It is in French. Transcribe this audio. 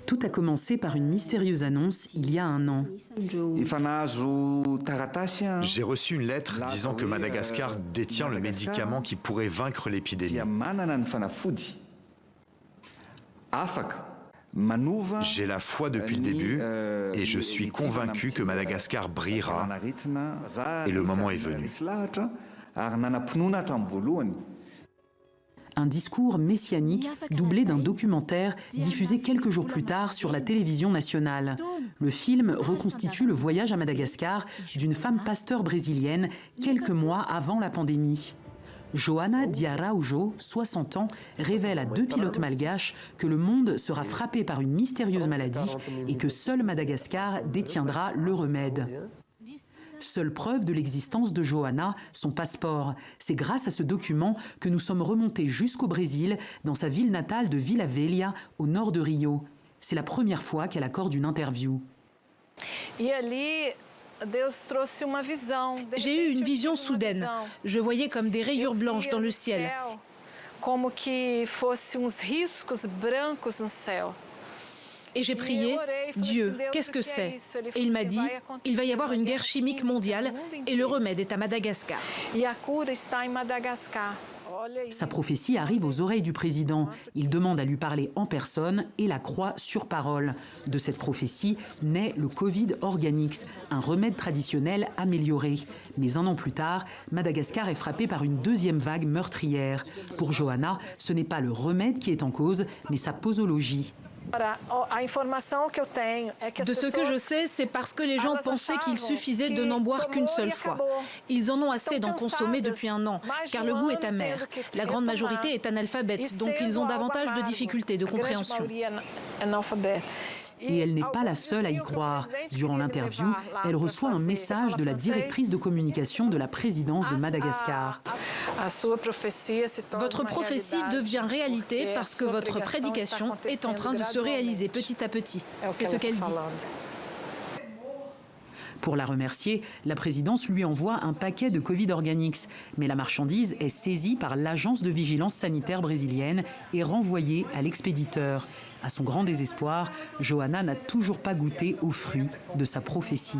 Tout a commencé par une mystérieuse annonce il y a un an. J'ai reçu une lettre disant que Madagascar détient le médicament qui pourrait vaincre l'épidémie. J'ai la foi depuis le début et je suis convaincu que Madagascar brillera et le moment est venu. Un discours messianique doublé d'un documentaire diffusé quelques jours plus tard sur la télévision nationale. Le film reconstitue le voyage à Madagascar d'une femme pasteur brésilienne quelques mois avant la pandémie. Joana de Araújo, 60 ans, révèle à 2 pilotes malgaches que le monde sera frappé par une mystérieuse maladie et que seul Madagascar détiendra le remède. Seule preuve de l'existence de Joana, son passeport. C'est grâce à ce document que nous sommes remontés jusqu'au Brésil, dans sa ville natale de Vila Velha, au nord de Rio. C'est la première fois qu'elle accorde une interview. J'ai eu une vision soudaine. Je voyais comme des rayures blanches dans le ciel. Et j'ai prié, Dieu, qu'est-ce que c'est? Et il m'a dit, il va y avoir une guerre chimique mondiale et le remède est à Madagascar. Sa prophétie arrive aux oreilles du président. Il demande à lui parler en personne et la croit sur parole. De cette prophétie naît le Covid Organics, un remède traditionnel amélioré. Mais un an plus tard, Madagascar est frappé par une deuxième vague meurtrière. Pour Joana, ce n'est pas le remède qui est en cause, mais sa posologie. De ce que je sais, c'est parce que les gens pensaient qu'il suffisait de n'en boire qu'une seule fois. Ils en ont assez d'en consommer depuis un an, car le goût est amer. La grande majorité est analphabète, donc ils ont davantage de difficultés de compréhension. Et elle n'est pas la seule à y croire. Durant l'interview, elle reçoit un message de la directrice de communication de la présidence de Madagascar. Votre prophétie devient réalité parce que votre prédication est en train de se réaliser petit à petit. C'est ce qu'elle dit. Pour la remercier, la présidence lui envoie un paquet de Covid Organics. Mais la marchandise est saisie par l'agence de vigilance sanitaire brésilienne et renvoyée à l'expéditeur. À son grand désespoir, Joana n'a toujours pas goûté aux fruits de sa prophétie.